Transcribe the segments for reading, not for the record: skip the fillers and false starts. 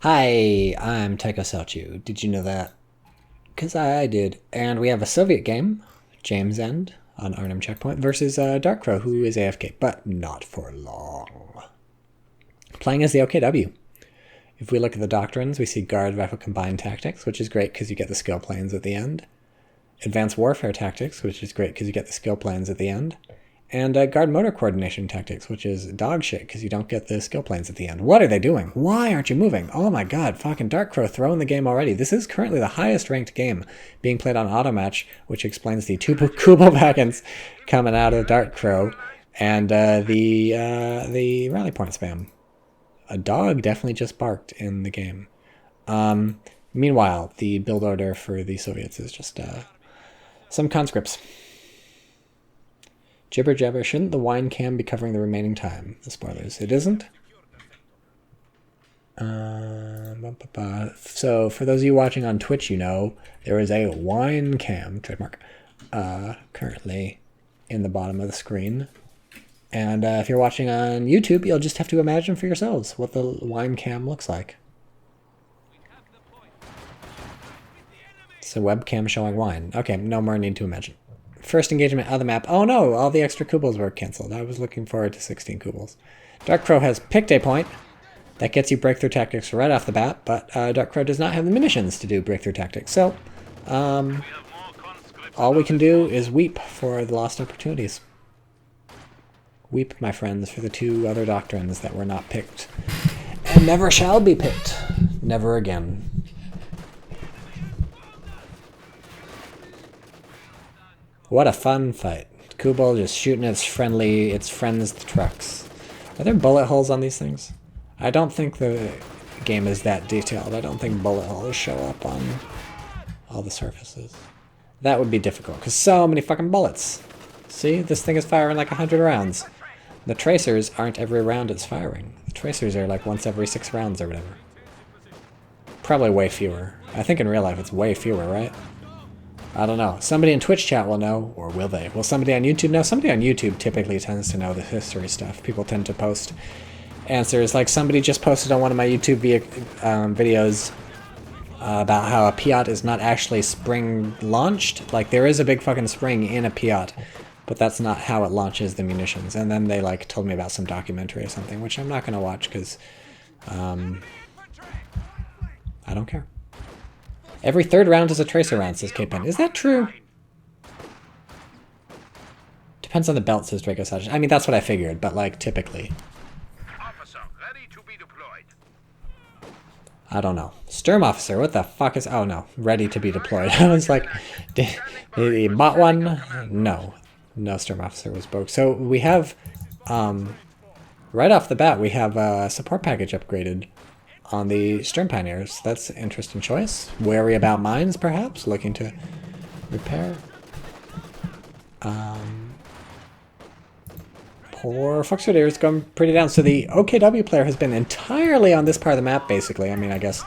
Hi, I'm TychoCelchuuu. Did you know that? Because I did. And we have a Soviet game, James End, on Arnhem Checkpoint, versus Dark Crow, who is AFK, but not for long. Playing as the OKW. If we look at the doctrines, we see Guard Rifle Combined Tactics, which is great because you get the skill planes at the end. Advanced Warfare Tactics, which is great because you get the skill planes at the end. And Guard Motor Coordination Tactics, which is dog shit because you don't get the skill planes at the end. What are they doing? Why aren't you moving? Oh my god, fucking Dark Crow throwing the game already. This is currently the highest ranked game being played on Automatch, which explains the two Kubel Baggins coming out of Dark Crow and the rally point spam. A dog definitely just barked in the game. Meanwhile, the build order for the Soviets is just some conscripts. Jibber jabber, shouldn't the wine cam be covering the remaining time? The spoilers. It isn't. So for those of you watching on Twitch, you know, there is a wine cam, trademark, currently in the bottom of the screen. And if you're watching on YouTube, you'll just have to imagine for yourselves what the wine cam looks like. It's a webcam showing wine. Okay, no more need to imagine. First engagement of the map. Oh no, all the extra Kubels were cancelled. I was looking forward to 16 Kubels. Dark Crow has picked a point. That gets you breakthrough tactics right off the bat, but Dark Crow does not have the munitions to do breakthrough tactics. So, all we can do is weep for the lost opportunities. Weep, my friends, for the two other doctrines that were not picked. And never shall be picked. Never again. What a fun fight. Kubel just shooting its friends, the trucks. Are there bullet holes on these things? I don't think the game is that detailed. I don't think bullet holes show up on all the surfaces. That would be difficult, because so many fucking bullets. See, this thing is firing like 100 rounds. The tracers aren't every round it's firing. The tracers are like once every 6 rounds or whatever. Probably way fewer. I think in real life it's way fewer, right? I don't know. Somebody in Twitch chat will know, or will they? Will somebody on YouTube know? Somebody on YouTube typically tends to know the history stuff. People tend to post answers. Like somebody just posted on one of my YouTube videos about how a Piat is not actually spring launched. Like there is a big fucking spring in a Piat, but that's not how it launches the munitions. And then they like told me about some documentary or something, which I'm not going to watch because I don't care. Every 3rd round is a tracer round, says K-Pen. Is that true? Depends on the belt, says TychoCelchuuu. I mean, that's what I figured, but like, typically. Officer, ready to be deployed. I don't know. Sturm officer, what the fuck is... Oh, no. Ready to be deployed. I was like, did he bought one? No. No Sturm officer was broke. So we have, right off the bat, we have a support package upgraded on the Sturm Pioneers. That's an interesting choice. Wary about mines, perhaps? Looking to repair. Poor Foxtrot is going pretty down. So the OKW player has been entirely on this part of the map, basically. I mean, I guess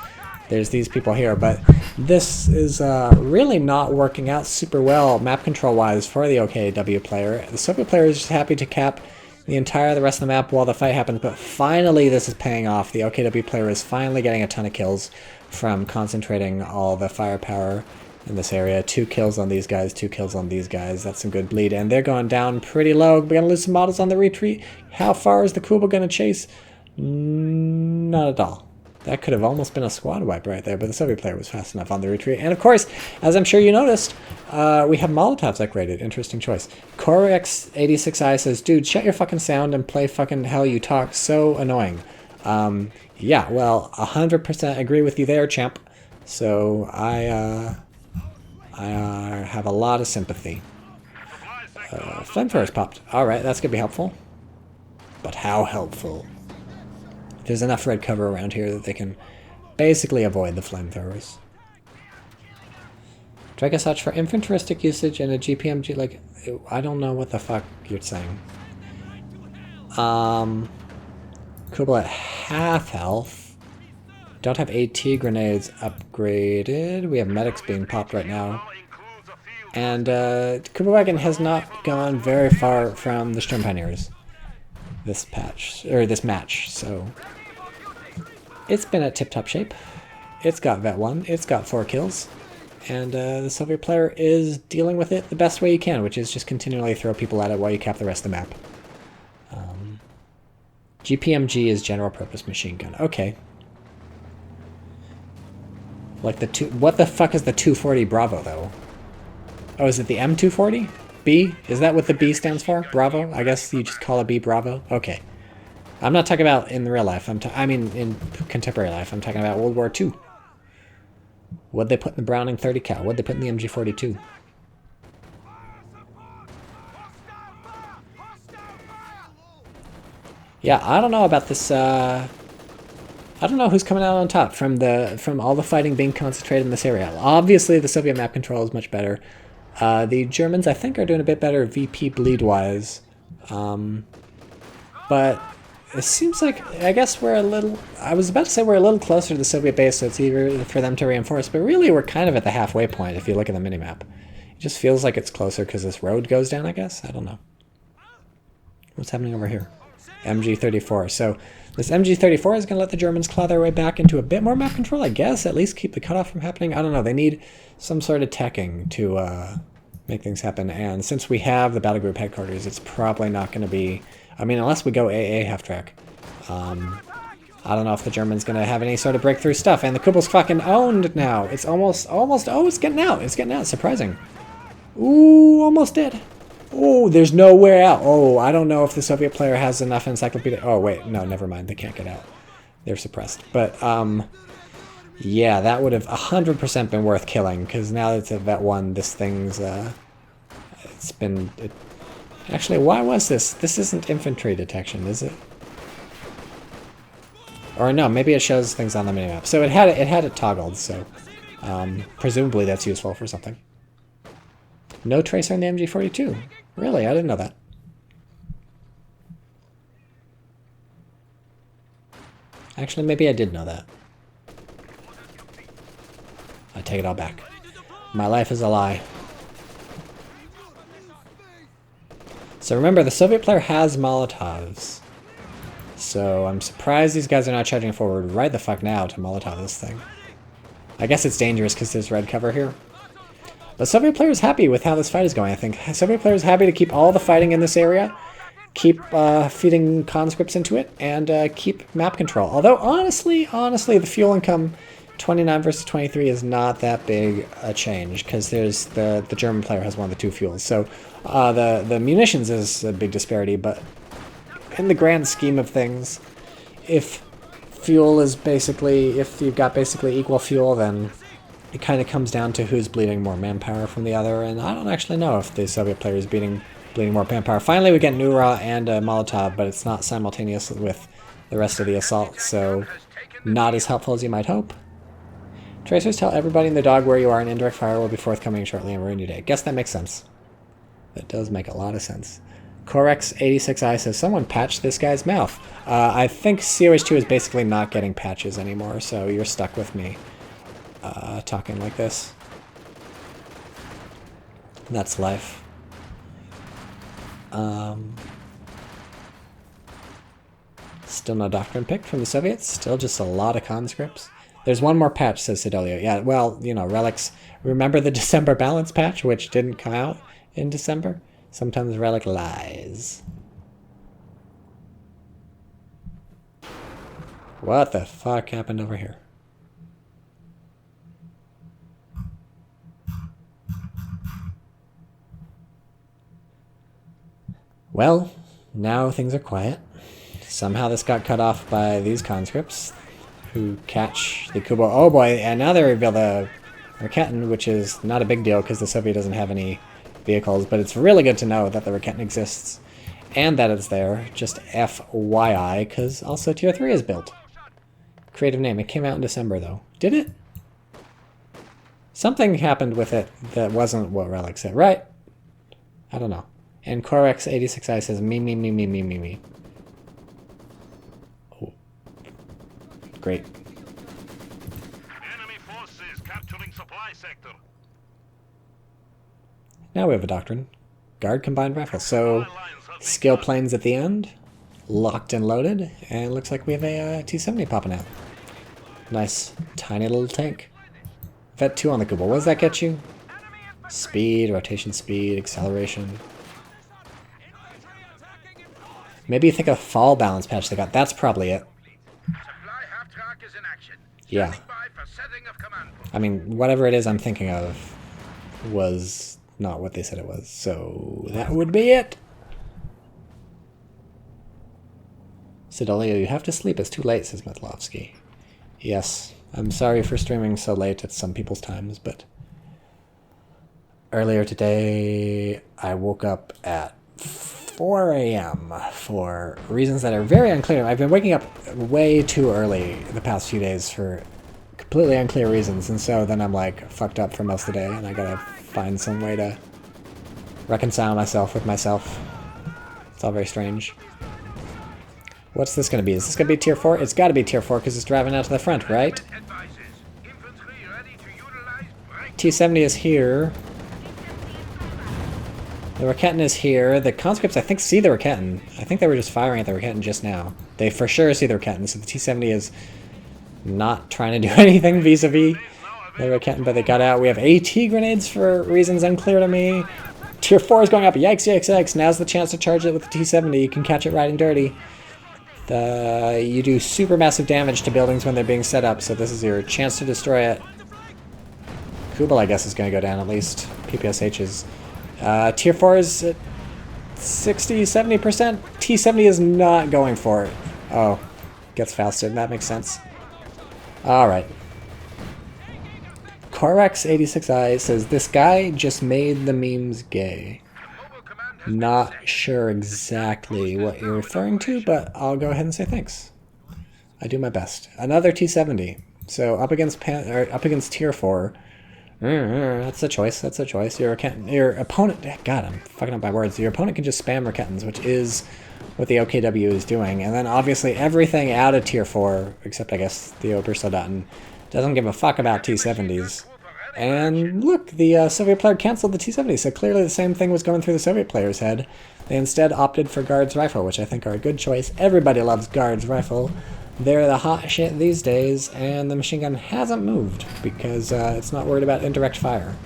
there's these people here, but this is really not working out super well map control-wise for the OKW player. The Soviet player is just happy to cap the rest of the map while the fight happens, but finally this is paying off. The OKW player is finally getting a ton of kills from concentrating all the firepower in this area. 2 kills on these guys, 2 kills on these guys. That's some good bleed, and they're going down pretty low. We're going to lose some models on the retreat. How far is the Kubel going to chase? Not at all. That could have almost been a squad wipe right there, but the Soviet player was fast enough on the retreat. And of course, as I'm sure you noticed, we have Molotovs upgraded. Interesting choice. Corex86i says, dude, shut your fucking sound and play fucking hell you talk. So annoying. Yeah, well, 100% agree with you there, champ. So I have a lot of sympathy. Flamethrowers popped. Alright, that's going to be helpful. But how helpful? There's enough red cover around here that they can basically avoid the flamethrowers. TychoCelchuuu for infanteristic usage and a GPMG, like, I don't know what the fuck you're saying. Kubel at half health. Don't have AT grenades upgraded. We have medics being popped right now. And Kubelwagen has not gone very far from the Sturm Pioneers this match, so It's been at tip-top shape. It's got Vet 1. It's got 4 kills. And the Soviet player is dealing with it the best way you can, which is just continually throw people at it while you cap the rest of the map. GPMG is general purpose machine gun. Okay. Like the two... What the fuck is the 240 Bravo, though? Oh, is it the M240? B? Is that what the B stands for? Bravo? I guess you just call it B Bravo? Okay. I'm not talking about in real life. I mean, in contemporary life. I'm talking about World War II. What'd they put in the Browning 30 cal? What'd they put in the MG42? Yeah, I don't know about this, I don't know who's coming out on top from all the fighting being concentrated in this area. Obviously, the Soviet map control is much better. The Germans, I think, are doing a bit better VP bleed-wise. But it seems like, I guess we're a little... I was about to say we're a little closer to the Soviet base, so it's easier for them to reinforce. But really, we're kind of at the halfway point if you look at the minimap. It just feels like it's closer because this road goes down, I guess? I don't know. What's happening over here? MG34. So this MG34 is going to let the Germans claw their way back into a bit more map control, I guess. At least keep the cutoff from happening. I don't know. They need some sort of teching to make things happen. And since we have the battle group headquarters, it's probably not going to be... I mean, unless we go AA half-track. I don't know if the German's going to have any sort of breakthrough stuff. And the Kubel's fucking owned now. It's almost... Oh, it's getting out. It's getting out. Surprising. Ooh, almost dead. Oh, there's nowhere out. Oh, I don't know if the Soviet player has enough encyclopedia. Oh, wait. No, never mind. They can't get out. They're suppressed. But, yeah, that would have 100% been worth killing. Because now that it's at Vet 1, this thing's, it's been... Actually, why was this? This isn't infantry detection, is it? Or no, maybe it shows things on the minimap. So it had it toggled, so presumably that's useful for something. No tracer in the MG42. Really? I didn't know that. Actually, maybe I did know that. I take it all back. My life is a lie. So remember, the Soviet player has Molotovs. So I'm surprised these guys are not charging forward right the fuck now to Molotov this thing. I guess it's dangerous because there's red cover here. But Soviet player is happy with how this fight is going, I think. Soviet player is happy to keep all the fighting in this area, keep feeding conscripts into it, and keep map control. Although, honestly, the fuel income 29 versus 23 is not that big a change, because there's the German player has one of the two fuels. So the munitions is a big disparity, but in the grand scheme of things, if fuel is basically, if you've got basically equal fuel, then it kind of comes down to who's bleeding more manpower from the other, and I don't actually know if the Soviet player is bleeding more manpower. Finally, we get Nura and Molotov, but it's not simultaneous with the rest of the assault, so not as helpful as you might hope. Tracers tell everybody in the dog where you are, and indirect fire will be forthcoming shortly and ruin your day. Guess that makes sense. That does make a lot of sense. Corex86i says, someone patched this guy's mouth. I think CoH2 is basically not getting patches anymore, so you're stuck with me talking like this. That's life. Still no doctrine picked from the Soviets. Still just a lot of conscripts. There's one more patch, says Sidelio. Yeah, well, you know, relics. Remember the December balance patch, which didn't come out in December? Sometimes relic lies. What the fuck happened over here? Well, now things are quiet. Somehow this got cut off by these conscripts who catch the Kubo. Oh boy, and now they reveal the Raketin, which is not a big deal because the Soviet doesn't have any vehicles, but it's really good to know that the Raketin exists and that it's there. Just FYI, because also Tier 3 is built. Creative name. It came out in December, though. Did it? Something happened with it that wasn't what Relic said, right? I don't know. And Corex86i says, me. Oh. Great. Enemy forces capturing supply sector. Now we have a doctrine. Guard combined rifle. So, skill planes at the end. Locked and loaded. And it looks like we have a T-70 popping out. Nice, tiny little tank. Vet 2 on the Kubel. What does that get you? Speed, rotation speed, acceleration. Maybe you think a fall balance patch they got. That's probably it. Yeah. I mean, whatever it is I'm thinking of was not what they said it was. So that would be it. Sidolio, you have to sleep. It's too late, says Metlovsky. Yes, I'm sorry for streaming so late at some people's times, but earlier today I woke up at 4 a.m. for reasons that are very unclear. I've been waking up way too early the past few days for completely unclear reasons, and so then I'm like fucked up for most of the day, and I gotta find some way to reconcile myself with myself. It's all very strange. What's this gonna be? Is this gonna be tier 4? It's gotta be tier 4 because it's driving out to the front, right? T-70 is here. The Raketin is here. The conscripts, I think, see the Raketin. I think they were just firing at the Raketin just now. They for sure see the Raketin, so the T-70 is not trying to do anything vis-a-vis the Raketin, but they got out. We have AT grenades for reasons unclear to me. Tier 4 is going up. Yikes, yikes, yikes. Now's the chance to charge it with the T-70. You can catch it riding dirty. You do super massive damage to buildings when they're being set up, so this is your chance to destroy it. Kubel, I guess, is going to go down at least. PPSH is... tier 4 is at 60, 70%. T-70 is not going for it. Oh, gets faster. That makes sense. Alright. Corex86i says, this guy just made the memes gay. Not sure exactly what you're referring to, but I'll go ahead and say thanks. I do my best. Another T-70. So up against tier 4. That's a choice. That's a choice. Your opponent... God, I'm fucking up my words. Your opponent can just spam Raketins, which is what the OKW is doing. And then obviously everything out of tier 4, except I guess the Obersoldaten, doesn't give a fuck about T-70s. And look, the Soviet player canceled the T-70, so clearly the same thing was going through the Soviet player's head. They instead opted for Guards Rifle, which I think are a good choice. Everybody loves Guards Rifle. They're the hot shit these days, and the machine gun hasn't moved because it's not worried about indirect fire.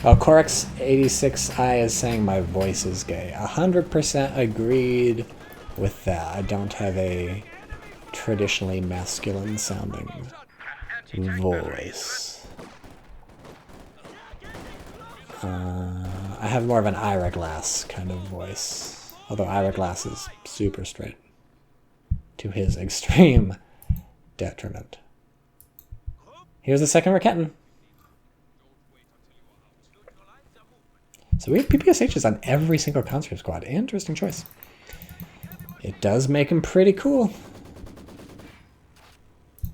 Oh, Corex86i is saying my voice is gay. 100% agreed with that. I don't have a traditionally masculine sounding voice. I have more of an Ira Glass kind of voice, although Ira Glass is super straight to his extreme detriment. Here's the second Raketin. So we have PPSHs on every single conscript squad. Interesting choice. It does make him pretty cool.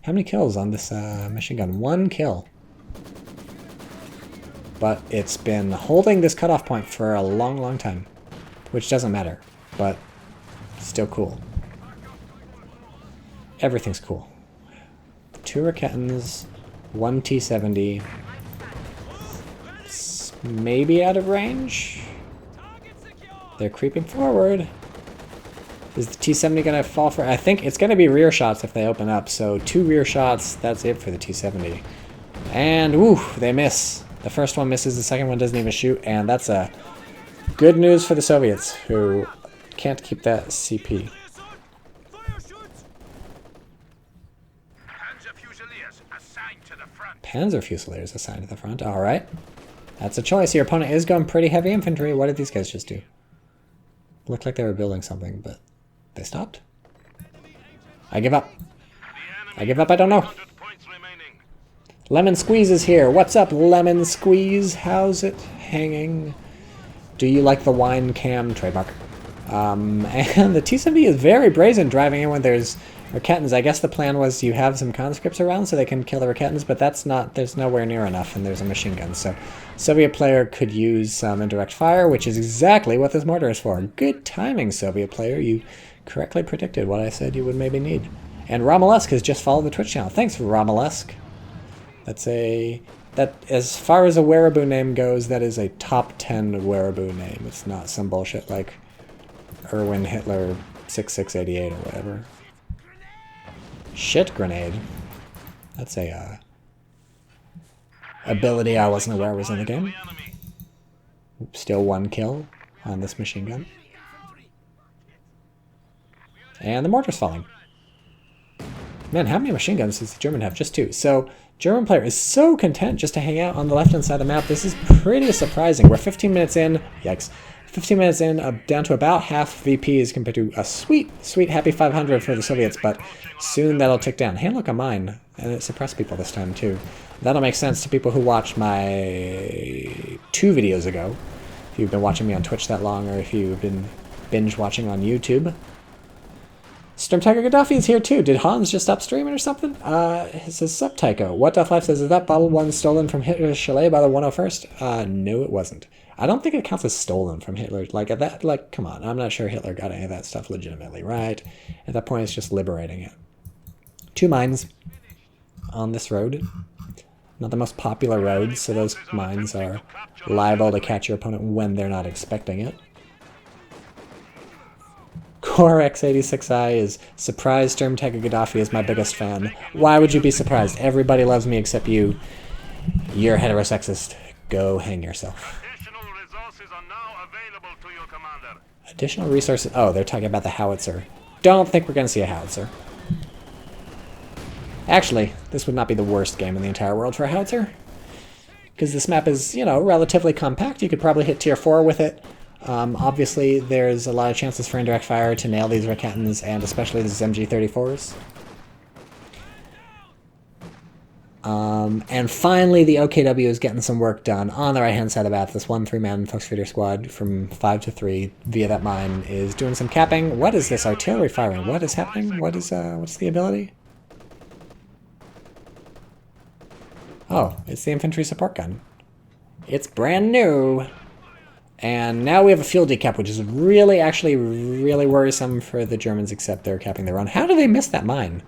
How many kills on this machine gun? 1 kill. But it's been holding this cutoff point for a long, long time. Which doesn't matter, but still cool. Everything's cool. 2 Raketins, 1 T-70. It's maybe out of range. They're creeping forward. Is the T-70 going to fall for... I think it's going to be rear shots if they open up. So 2 rear shots, that's it for the T-70. And, woo, they miss. The first one misses, the second one doesn't even shoot. And that's a good news for the Soviets, who can't keep that CP. Panzer Fusiliers assigned to the front. All right. That's a choice. Your opponent is going pretty heavy infantry. What did these guys just do? Looked like they were building something, but... they stopped? I give up. I give up, I don't know. Lemon Squeeze is here. What's up, Lemon Squeeze? How's it hanging? Do you like the wine cam? Trademark. And the T-70 is very brazen driving in when there's Raketins. I guess the plan was you have some conscripts around so they can kill the Raketins, but that's not, there's nowhere near enough, and there's a machine gun. So Soviet player could use some indirect fire, which is exactly what this mortar is for. Good timing, Soviet player. You correctly predicted what I said you would maybe need. And Romulesk has just followed the Twitch channel. Thanks, Romulesk. That's a... that, as far as a Wehraboo name goes, that is a top 10 Wehraboo name. It's not some bullshit like Erwin Hitler 6688 or whatever. Shit grenade. That's a ability I wasn't aware was in the game. Still 1 kill on this machine gun. And the mortar's falling. Man, how many machine guns does the German have? Just 2. So, German player is so content just to hang out on the left-hand side of the map. This is pretty surprising. We're 15 minutes in. Yikes. 15 minutes in, down to about half VPs compared to a sweet, sweet happy 500 for the Soviets, but soon that'll tick down. Hey, look, a mine. And it suppressed people this time, too. That'll make sense to people who watched my 2 videos ago. If you've been watching me on Twitch that long, or if you've been binge watching on YouTube. Storm Tiger Gaddafi is here too. Did Hans just stop streaming or something? It says, Sup Tycho. What Death Life says, is that bottle one stolen from Hitler's chalet by the 101st? No, it wasn't. I don't think it counts as stolen from Hitler. Like, come on. I'm not sure Hitler got any of that stuff legitimately, right? At that point, it's just liberating it. 2 mines on this road. Not the most popular roads, so those mines are liable to catch your opponent when they're not expecting it. Core X86i is surprised Storm Tiger Gaddafi is my biggest fan. Why would you be surprised? Everybody loves me except you. You're heterosexist. Go hang yourself. Additional resources are now available to you, Commander. Additional resources. Oh, they're talking about the howitzer. Don't think we're going to see a howitzer. Actually, this would not be the worst game in the entire world for a howitzer. Because this map is, you know, relatively compact. You could probably hit tier 4 with it. Obviously, there's a lot of chances for indirect fire to nail these Raketans, and especially these MG34s. And finally, the OKW is getting some work done on the right-hand side of the map. This 1 3-man Fox Feeder squad from 5 to 3 via that mine is doing some capping. What is this? Artillery firing. What is happening? What is, what's the ability? Oh, it's the infantry support gun. It's brand new. And now we have a fuel decap, which is really, actually, really worrisome for the Germans, except they're capping their own. How do they miss that mine?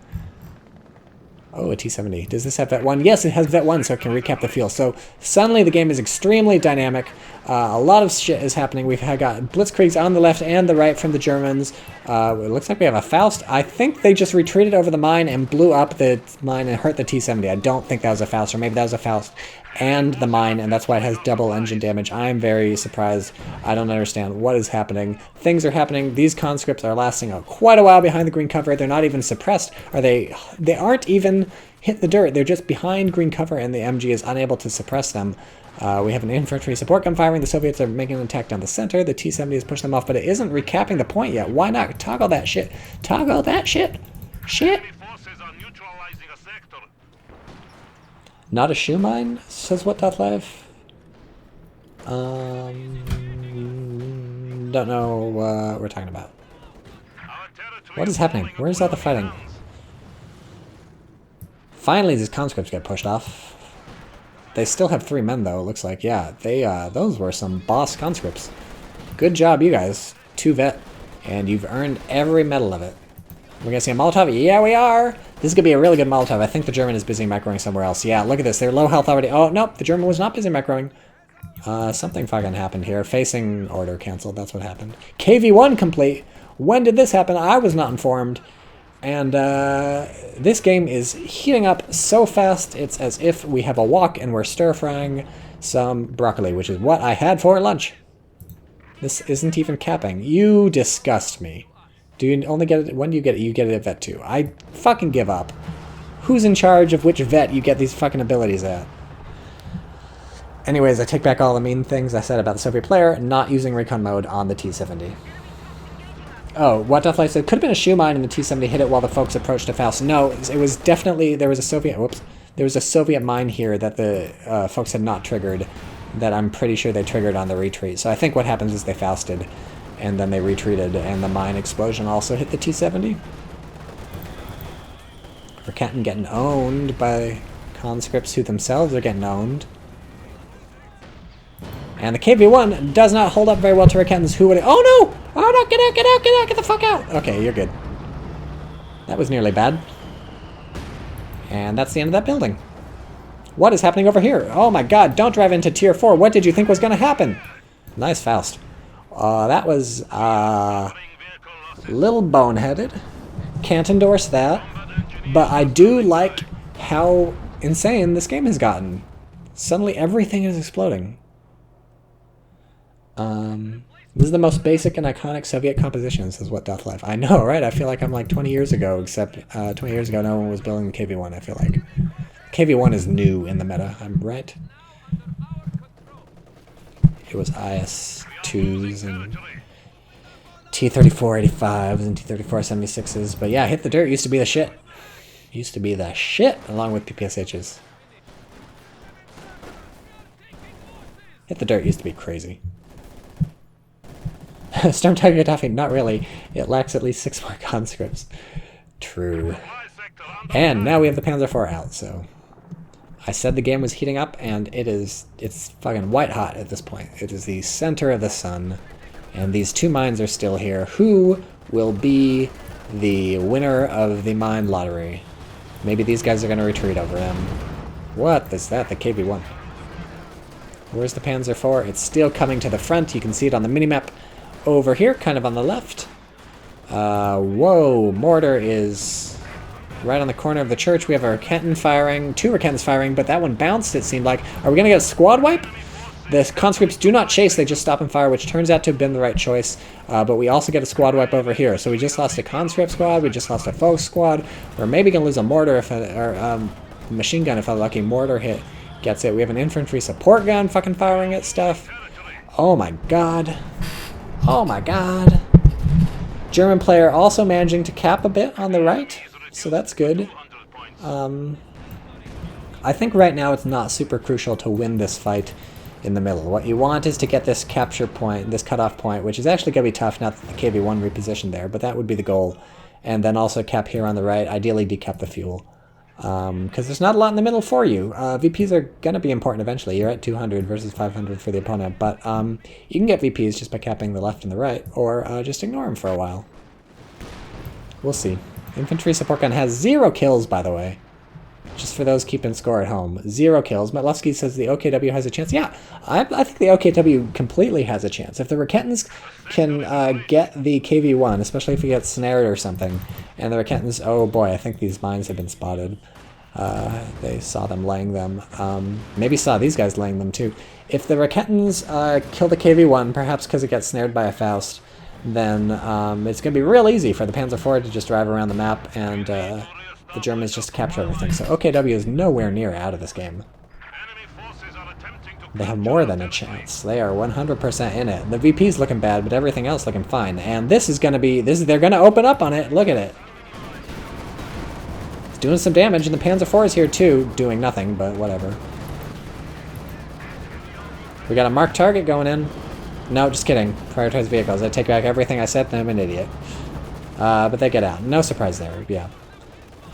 Oh, a T-70. Does this have Vet 1? Yes, it has Vet 1, so it can recap the fuel. So suddenly the game is extremely dynamic. A lot of shit is happening. We've got blitzkriegs on the left and the right from the Germans. It looks like we have a Faust. I think they just retreated over the mine and blew up the mine and hurt the T-70. I don't think that was a Faust, or maybe that was a Faust and the mine, and that's why it has double engine damage. I'm very surprised. I don't understand what is happening. Things are happening. These conscripts are lasting quite a while behind the green cover. They're not even suppressed. They aren't even hit the dirt. They're just behind green cover, and the MG is unable to suppress them. We have an infantry support gun firing. The Soviets are making an attack down the center. The T-70 is pushing them off, but it isn't recapping the point yet. Why not toggle that shit? Toggle that shit. Shit. Forces are neutralizing a sector. Not a shoe mine, says what.live. Don't know what we're talking about. What is happening? Where's all the fighting? Finally, these conscripts get pushed off. They still have 3 men, though, it looks like. Yeah, those were some boss conscripts. Good job, you guys. 2 vet, and you've earned every medal of it. We're gonna see a Molotov? Yeah, we are! This is gonna be a really good Molotov. I think the German is busy microing somewhere else. Yeah, look at this. They're low health already. Oh, nope, the German was not busy microing. Something fucking happened here. Facing order canceled. That's what happened. KV1 complete. When did this happen? I was not informed. And this game is heating up so fast, it's as if we have a wok and we're stir-frying some broccoli, which is what I had for lunch. This isn't even capping. You disgust me. Do you only get it? When do you get it? You get it at Vet 2. I fucking give up. Who's in charge of which vet you get these fucking abilities at? Anyways, I take back all the mean things I said about the Soviet player not using recon mode on the T-70. Oh, what Deathlight said, could have been a shoe mine and the T-70 hit it while the folks approached a Faust. No, it was definitely, there was a Soviet, whoops, there was a Soviet mine here that the folks had not triggered, that I'm pretty sure they triggered on the retreat. So I think what happens is they Fausted, and then they retreated, and the mine explosion also hit the T-70. Raketen getting owned by conscripts who themselves are getting owned. And the KV-1 does not hold up very well to Raketans who would... Oh no! Oh no! Get out! Get out! Get out! Get the fuck out! Okay, you're good. That was nearly bad. And that's the end of that building. What is happening over here? Oh my god, don't drive into tier 4. What did you think was going to happen? Nice Faust. That was... Little boneheaded. Can't endorse that. But I do like how insane this game has gotten. Suddenly everything is exploding. This is the most basic and iconic Soviet composition, says What Doth Life. I know, right? I feel like I'm like 20 years ago, except 20 years ago no one was building the KV-1, I feel like. KV-1 is new in the meta, I'm right. It was IS-2s and T-3485s and T-3476s. But yeah, Hit the Dirt used to be the shit. Used to be the shit, along with PPSHs. Hit the Dirt used to be crazy. Storm Tiger Gaddafi, not really. It lacks at least 6 more conscripts. True. And now we have the Panzer IV out, so... I said the game was heating up, and it's fucking white hot at this point. It is the center of the sun, and these 2 mines are still here. Who will be the winner of the mine lottery? Maybe these guys are going to retreat over them. What is that? The KV-1. Where's the Panzer IV? It's still coming to the front. You can see it on the minimap over here, kind of on the left. Whoa, mortar is right on the corner of the church. We have a Raketten firing, 2 Rakettens firing, but that one bounced, it seemed like. Are we going to get a squad wipe? The conscripts do not chase, they just stop and fire, which turns out to have been the right choice. But we also get a squad wipe over here. So we just lost a conscript squad, we just lost a foe squad. We're maybe going to lose a mortar, or machine gun if a lucky mortar hit gets it. We have an infantry support gun fucking firing at stuff. Oh my god. Oh my god. German player also managing to cap a bit on the right, so that's good. I think right now it's not super crucial to win this fight in the middle. What you want is to get this capture point, this cutoff point, which is actually going to be tough, not that the KV-1 repositioned there, but that would be the goal. And then also cap here on the right, ideally decap the fuel. Because there's not a lot in the middle for you. VPs are going to be important eventually. You're at 200 versus 500 for the opponent, but you can get VPs just by capping the left and the right, or just ignore them for a while. We'll see. Infantry support gun has 0 kills, by the way. Just for those keeping score at home. 0 kills. Matlowski says the OKW has a chance. Yeah, I think the OKW completely has a chance. If the Rakettens can get the KV-1, especially if he gets snared or something, and the Rakettens, oh boy, I think these mines have been spotted. They saw them laying them. Maybe saw these guys laying them too. If the Rakettens kill the KV-1, perhaps because it gets snared by a Faust, then it's going to be real easy for the Panzer IV to just drive around the map and the Germans just capture everything. So OKW is nowhere near out of this game. They have more than a chance. They are 100% in it. The VP's looking bad, but everything else looking fine. And this is going to be... they're going to open up on it. Look at it. It's doing some damage, and the Panzer IV is here too, doing nothing, but whatever. We got a marked target going in. No, just kidding. Prioritize vehicles. I take back everything I said, and I'm an idiot. But they get out. No surprise there, yeah.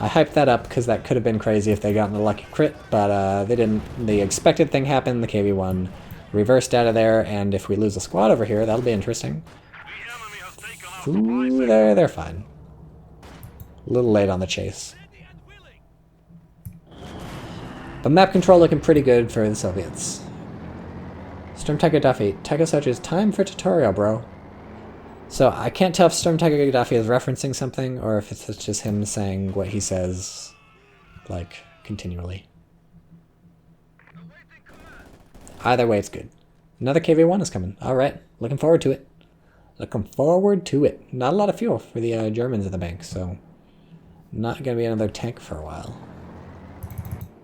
I hyped that up because that could have been crazy if they gotten a lucky crit, but they didn't. The expected thing happened, the KV-1 reversed out of there, and if we lose a squad over here, that'll be interesting. Ooh, they're fine. A little late on the chase. But map control looking pretty good for the Soviets. Storm Tiger Gaddafi. TychoCelchuuu is time for tutorial, bro. So I can't tell if Storm Tiger Gaddafi is referencing something or if it's just him saying what he says, like, continually. Either way, it's good. Another KV-1 is coming. Alright, looking forward to it. Looking forward to it. Not a lot of fuel for the Germans in the bank, so not going to be another tank for a while.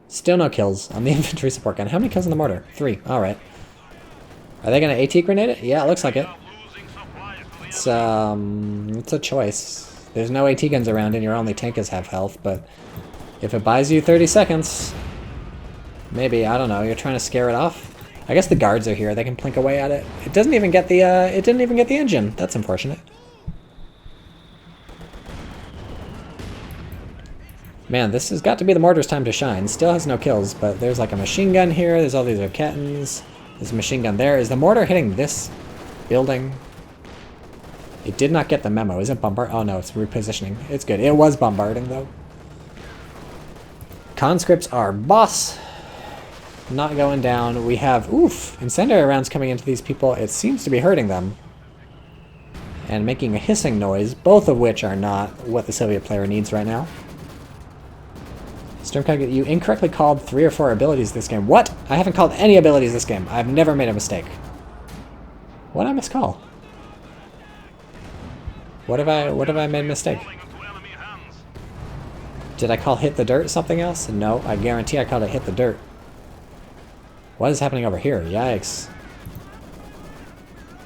Still no kills on the infantry support gun. How many kills on the mortar? 3. Alright. Are they going to AT grenade it? Yeah, it looks like it. It's a choice. There's no AT guns around and your only tank is half health, but if it buys you 30 seconds, maybe, I don't know, you're trying to scare it off? I guess the guards are here, they can plink away at it. It doesn't even get the, it didn't even get the engine. That's unfortunate. Man, this has got to be the mortar's time to shine. Still has no kills, but there's like a machine gun here, there's all these Rakettens, there's a machine gun there. Is the mortar hitting this building? It did not get the memo. Is it bombard? Oh no, it's repositioning. It's good. It was bombarding though. Conscripts are boss. Not going down. We have, oof, incendiary rounds coming into these people. It seems to be hurting them. and making a hissing noise, both of which are not what the Soviet player needs right now. Stormkite, you incorrectly called 3 or 4 abilities this game. What? I haven't called any abilities this game. I've never made a mistake. What did I miscall? What have I made a mistake? Did I call hit the dirt something else? No, I guarantee I called it hit the dirt. What is happening over here? Yikes.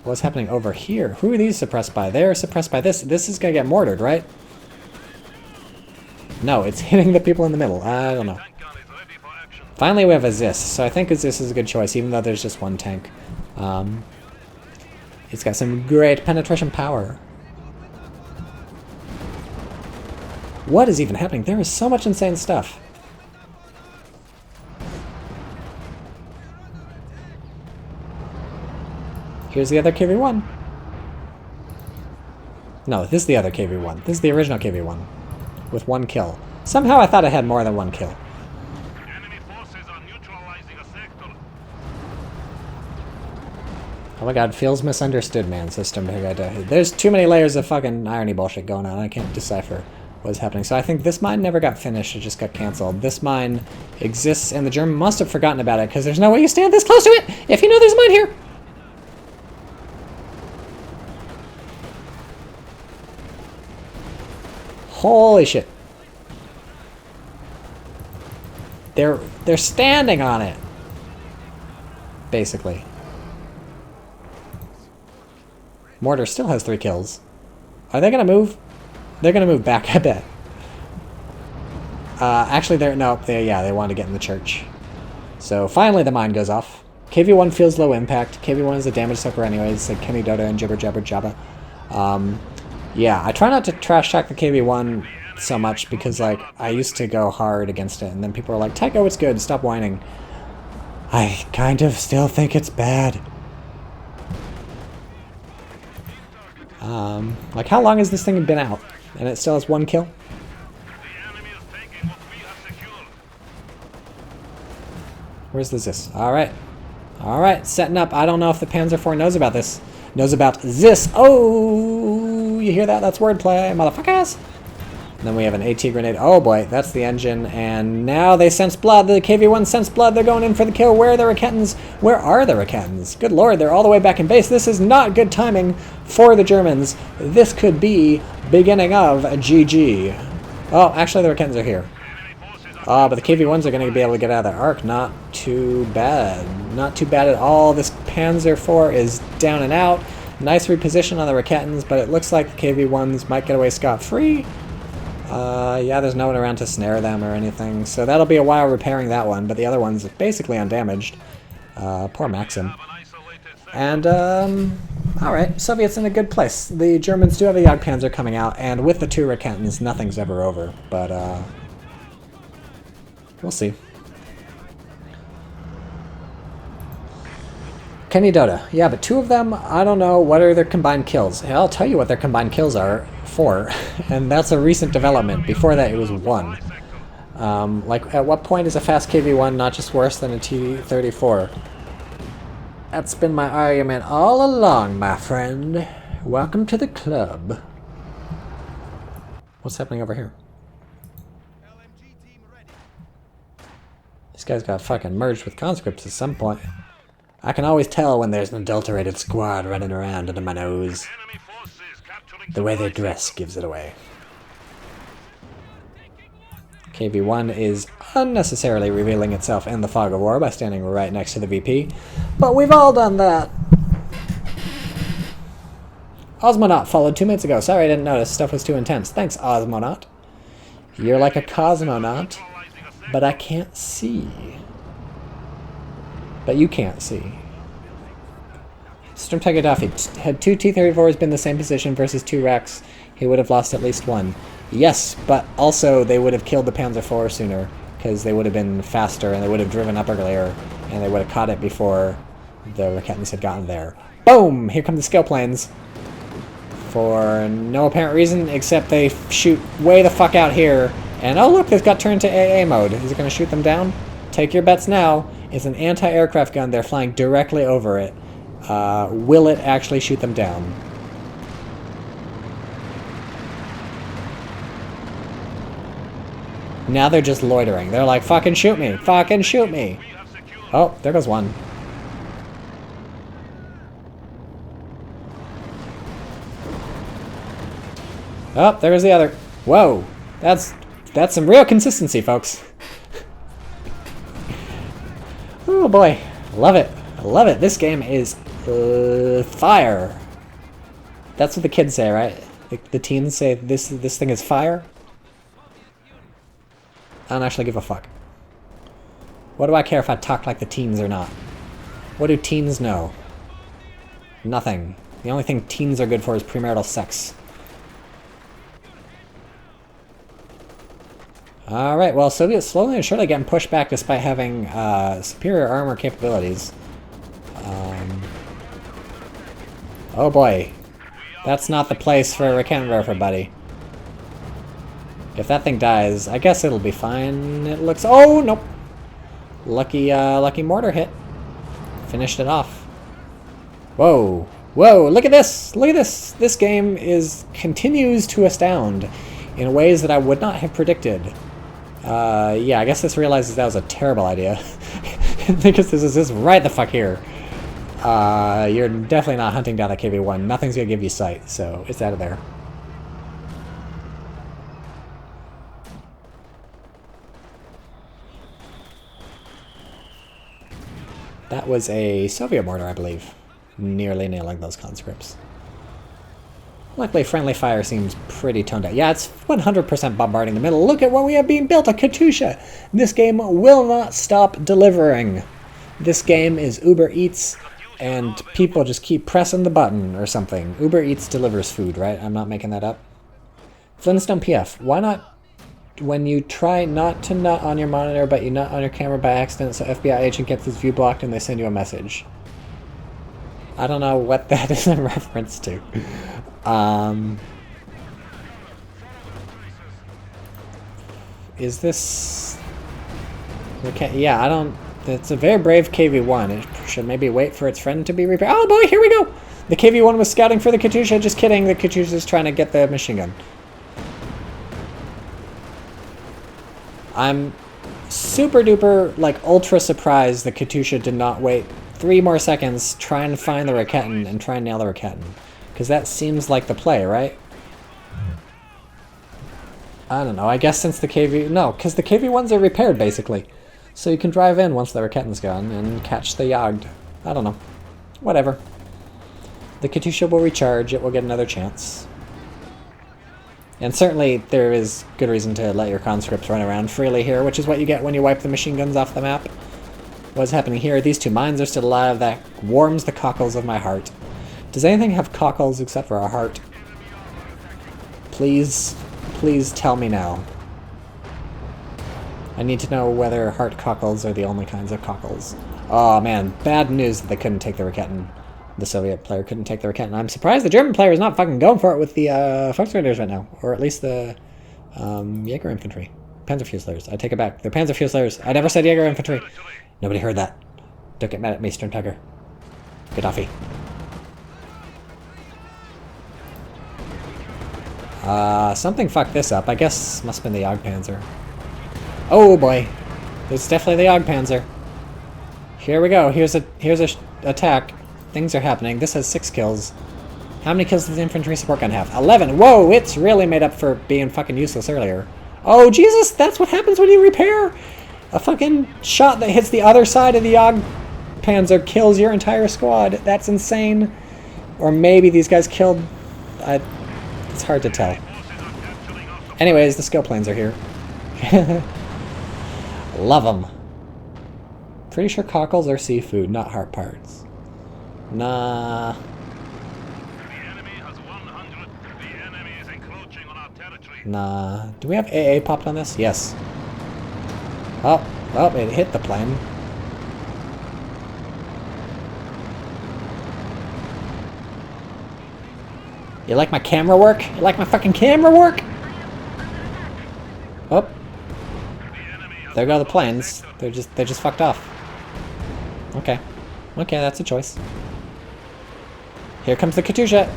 What's happening over here? Who are these suppressed by? They're suppressed by this. This is gonna get mortared, right? No, it's hitting the people in the middle. I don't know. Finally, we have a Zis, so I think a Zis is a good choice, even though there's just one tank. It's got some great penetration power. What is even happening? There is so much insane stuff. Here's the other KV-1. No, this is the other KV-1. This is the original KV-1. With 1 kill. Somehow I thought I had more than 1 kill. Enemy forces are neutralizing a sector. Oh my god, feels misunderstood, man, system. There's too many layers of fucking irony bullshit going on. I can't decipher what's happening. So I think this mine never got finished. It just got cancelled. This mine exists, and the German must have forgotten about it, because there's no way you stand this close to it if you know there's a mine here. Holy shit. They're standing on it. Basically. Mortar still has 3 kills. Are they gonna move? They're gonna move back, I bet. Actually, they wanted to get in the church. So finally the mine goes off. KV-1 feels low impact. KV-1 is a damage sucker anyways, like Kenny Dota and Jibber Jabber Jabba. Yeah, I try not to trash talk the KV-1 so much because, like, I used to go hard against it, and then people are like, Tycho, it's good, stop whining. I kind of still think it's bad. Like, how long has this thing been out? And it still has 1 kill? The enemy is taking what we have secured. Where's the Zis? Alright. Alright, setting up. I don't know if the Panzer IV knows about this. Knows about Zis. Oh, you hear that? That's wordplay, motherfuckers. And then we have an AT grenade. Oh boy, that's the engine. And now they sense blood. The KV-1 sense blood. They're going in for the kill. Where are the Raketans? Where are the Raketans? Good lord, they're all the way back in base. This is not good timing for the Germans. This could be beginning of a GG. Oh, actually the Raketans are here. But the KV-1s are going to be able to get out of their arc. Not too bad. Not too bad at all. This Panzer IV is down and out. Nice reposition on the Raketans, but it looks like the KV-1s might get away scot-free. Yeah, there's no one around to snare them or anything, so that'll be a while repairing that one, but the other one's basically undamaged. Poor Maxim. And, alright, Soviets in a good place. The Germans do have a Jagdpanzer coming out, and with the 2 Raketans, nothing's ever over, but, we'll see. Kenny Dota. Yeah, but 2 of them, I don't know, what are their combined kills? I'll tell you what their combined kills are. 4, and that's a recent development. Before that, it was 1. Like, at what point is a fast KV-1 not just worse than a T-34? That's been my argument all along, my friend. Welcome to the club. What's happening over here? This guy's got fucking merged with conscripts at some point. I can always tell when there's an adulterated squad running around under my nose. The way they dress gives it away. KV-1 is unnecessarily revealing itself in the fog of war by standing right next to the VP, but we've all done that. Osmonaut followed 2 minutes ago. Sorry I didn't notice. Stuff was too intense. Thanks, Osmonaut. You're like a cosmonaut, but I can't see. But you can't see. Stormkite Gaddafi, had 2 T-34s been the same position versus 2 Raks, he would have lost at least 1. Yes, but also they would have killed the Panzer IV sooner, because they would have been faster and they would have driven up earlier, and they would have caught it before the Raketans had gotten there. Boom! Here come the skill planes. For no apparent reason, except they shoot way the fuck out here, and oh look, they've got turned to AA mode. Is it going to shoot them down? Take your bets now. It's an anti-aircraft gun. They're flying directly over it. Will it actually shoot them down? Now they're just loitering. They're like, fucking shoot me! Fucking shoot me! Oh, there goes one. Oh, there's the other. Whoa! That's some real consistency, folks. Oh boy. Love it. I love it. This game is fire. That's what the kids say, right? The teens say this thing is fire. I don't actually give a fuck. What do I care if I talk like the teens or not? What do teens know? Nothing. The only thing teens are good for is premarital sex. Alright, well, Soviets slowly and surely getting pushed back despite having superior armor capabilities. Oh boy. That's not the place for a cannon rifle, buddy. If that thing dies, I guess it'll be fine. It looks... Oh, nope. Lucky mortar hit. Finished it off. Whoa. Whoa, look at this! Look at this! This game continues to astound in ways that I would not have predicted. Yeah, I guess this realizes that was a terrible idea. Because this is right the fuck here. You're definitely not hunting down that KV-1. Nothing's gonna give you sight, so it's out of there. That was a Soviet mortar, I believe. Nearly nailing those conscripts. Luckily, friendly fire seems pretty toned down. Yeah, it's 100% bombarding the middle. Look at what we have being built, a Katyusha! This game will not stop delivering. This game is Uber Eats, and people just keep pressing the button or something. Uber Eats delivers food, right? I'm not making that up. Flintstone PF. Why not, when you try not to nut on your monitor, but you nut on your camera by accident, so FBI agent gets his view blocked and they send you a message? I don't know what that is in reference to. Is this... Okay, yeah, I don't... It's a very brave KV-1. It should maybe wait for its friend to be repaired. Oh boy, here we go! The KV-1 was scouting for the Katyusha. Just kidding, the Katyusha is trying to get the machine gun. I'm super duper, like, ultra surprised the Katyusha did not wait 3 more seconds, try and find the Raketin and try and nail the Raketin. Because that seems like the play, right? I don't know, I guess since the KV... No, because the KV-1s are repaired, basically. So you can drive in once the Raketin's gone and catch the Jagd. I don't know. Whatever. The Katyusha will recharge, it will get another chance. And certainly there is good reason to let your conscripts run around freely here, which is what you get when you wipe the machine guns off the map. What's happening here? These 2 mines are still alive. That warms the cockles of my heart. Does anything have cockles except for a heart? Please, please tell me now. I need to know whether heart cockles are the only kinds of cockles. Oh man, bad news that they couldn't take the Raketin. The Soviet player couldn't take the Raketin. I'm surprised the German player is not fucking going for it with the Volksgrenadiers right now. Or at least the Jaeger infantry. Panzerfusiliers. I take it back. They're Panzerfusiliers. I never said Jaeger infantry. Nobody heard that. Don't get mad at me, Stern Tiger. Gaddafi. Something fucked this up. I guess must have been the Jagdpanzer. Oh boy. It's definitely the Jagdpanzer. Here we go. Here's a attack. Things are happening. This has 6 kills. How many kills does the infantry support gun have? 11! Whoa! It's really made up for being fucking useless earlier. Oh, Jesus! That's what happens when you repair! A fucking shot that hits the other side of the Jagdpanzer kills your entire squad. That's insane. Or maybe these guys killed... it's hard to tell. Anyways, the skill planes are here. Love them. Pretty sure cockles are seafood, not heart parts. Nah. The enemy has 100. The enemy is encroaching on our territory. Nah. Do we have AA popped on this? Yes. Oh, it hit the plane. You like my camera work? You like my fucking camera work? Oh. There go the planes. They're just fucked off. Okay. Okay, that's a choice. Here comes the Katyusha.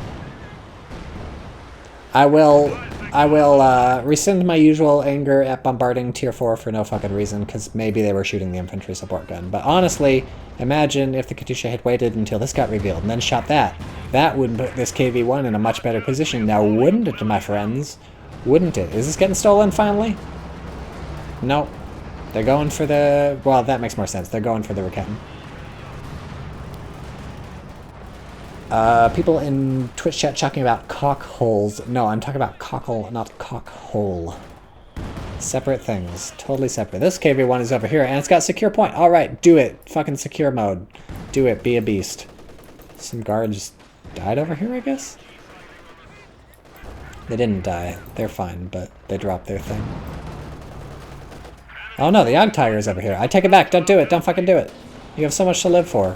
I will I will rescind my usual anger at bombarding tier 4 for no fucking reason, because maybe they were shooting the infantry support gun. But honestly, imagine if the Katyusha had waited until this got revealed and then shot that. That would put this KV-1 in a much better position. Now, wouldn't it, my friends? Wouldn't it? Is this getting stolen finally? Nope. They're going for the... Well, that makes more sense. They're going for the Raketten. People in Twitch chat talking about cock holes. No, I'm talking about cockle, not cock hole. Separate things. Totally separate. This KV-1 is over here, and it's got secure point. Alright, do it. Fucking secure mode. Do it. Be a beast. Some guards died over here, I guess? They didn't die. They're fine, but they dropped their thing. Oh no, the Yog Tiger is over here. I take it back. Don't do it. Don't fucking do it. You have so much to live for.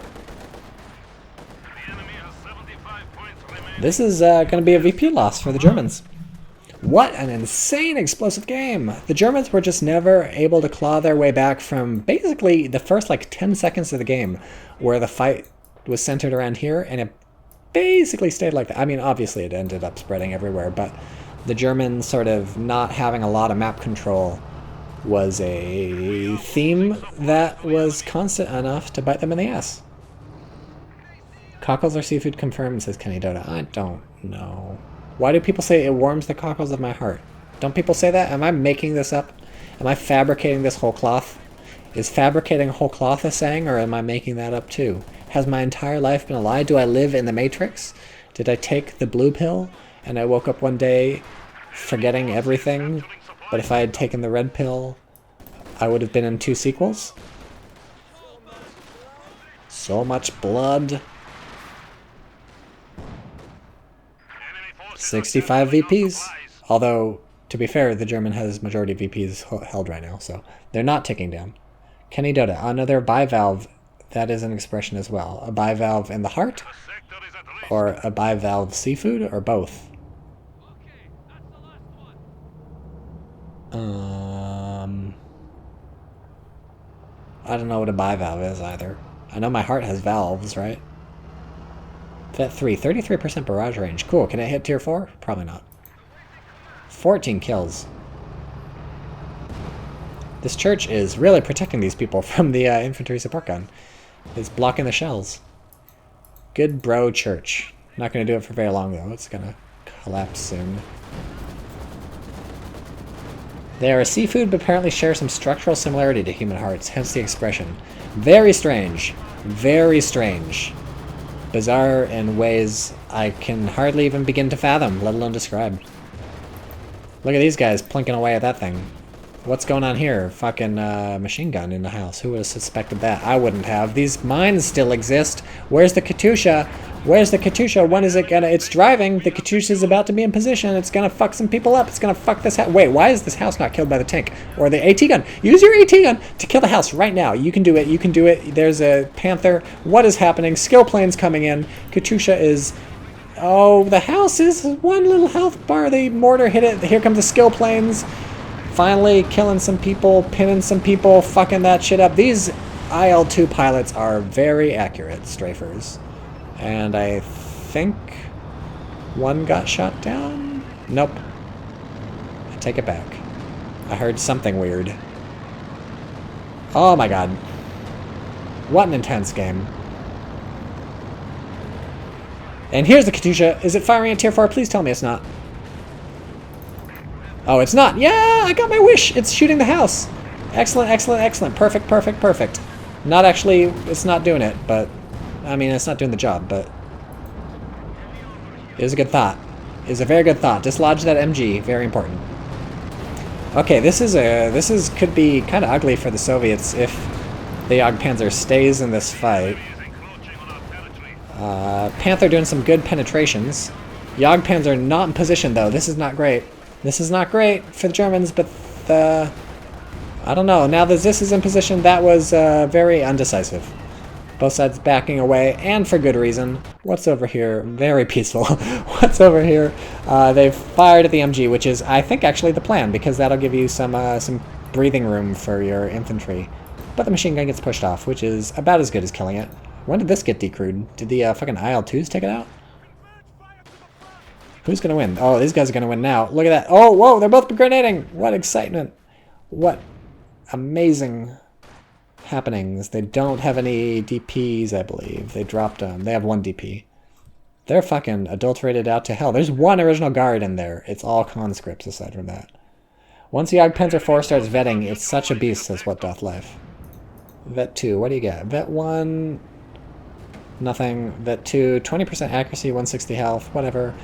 This is going to be a VP loss for the Germans. What an insane explosive game! The Germans were just never able to claw their way back from basically the first like 10 seconds of the game, where the fight was centered around here, and it basically stayed like that. I mean, obviously it ended up spreading everywhere, but the Germans sort of not having a lot of map control was a theme that was constant enough to bite them in the ass. Cockles are seafood confirmed, says Kenny Dota. I don't know. Why do people say it warms the cockles of my heart? Don't people say that? Am I making this up? Am I fabricating this whole cloth? Is fabricating a whole cloth a saying, or am I making that up too? Has my entire life been a lie? Do I live in the Matrix? Did I take the blue pill, and I woke up one day forgetting everything? But if I had taken the red pill, I would have been in 2 sequels? So much blood. 65 VPs. Although, to be fair, the German has majority VPs held right now, so they're not ticking down. Kenny Dota, another bivalve, that is an expression as well. A bivalve in the heart? Or a bivalve seafood? Or both? I don't know what a bivalve is either. I know my heart has valves, right? Vet 3, 33% barrage range. Cool, can it hit tier 4? Probably not. 14 kills. This church is really protecting these people from the infantry support gun. It's blocking the shells. Good bro church. Not going to do it for very long though. It's going to collapse soon. They are a seafood, but apparently share some structural similarity to human hearts, hence the expression. Very strange. Very strange. Bizarre in ways I can hardly even begin to fathom, let alone describe. Look at these guys plinking away at that thing. What's going on here? Fucking machine gun in the house. Who would have suspected that? I wouldn't have. These mines still exist. Where's the Katyusha? Where's the Katyusha? When is it gonna... It's driving. The Katyusha is about to be in position. It's gonna fuck some people up. It's gonna fuck this house. Wait, why is this house not killed by the tank? Or the AT gun? Use your AT gun to kill the house right now. You can do it. You can do it. There's a Panther. What is happening? Skill planes coming in. Katyusha is... Oh, the house is one little health bar. The mortar hit it. Here comes the skill planes. Finally killing some people, pinning some people, fucking that shit up. These IL-2 pilots are very accurate strafers. And I think one got shot down? Nope. I take it back. I heard something weird. Oh my god. What an intense game. And here's the Katyusha. Is it firing at tier 4? Please tell me it's not. Oh, it's not. Yeah, I got my wish. It's shooting the house. Excellent, excellent, excellent. Perfect, perfect, perfect. Not actually, it's not doing it, but... I mean, it's not doing the job, but... It was a good thought. It was a very good thought. Dislodge that MG. Very important. Okay, this could be kind of ugly for the Soviets if the Jagdpanzer stays in this fight. Panther doing some good penetrations. Jagdpanzer not in position, though. This is not great. This is not great for the Germans, but the... I don't know. Now that this is in position, that was very undecisive. Both sides backing away, and for good reason. What's over here? Very peaceful. What's over here? They've fired at the MG, which is, I think, actually the plan, because that'll give you some breathing room for your infantry. But the machine gun gets pushed off, which is about as good as killing it. When did this get decrewed? Did the fucking IL-2s take it out? Who's going to win? Oh, these guys are going to win now. Look at that. Oh, whoa, they're both grenading. What excitement. What amazing happenings. They don't have any DPs, I believe. They dropped them. They have one DP. They're fucking adulterated out to hell. There's one original guard in there. It's all conscripts aside from that. Once the Panzer IV starts vetting, it's such a beast, says What Doth Life. Vet 2, what do you get? Vet 1, nothing. Vet 2, 20% accuracy, 160 health, whatever.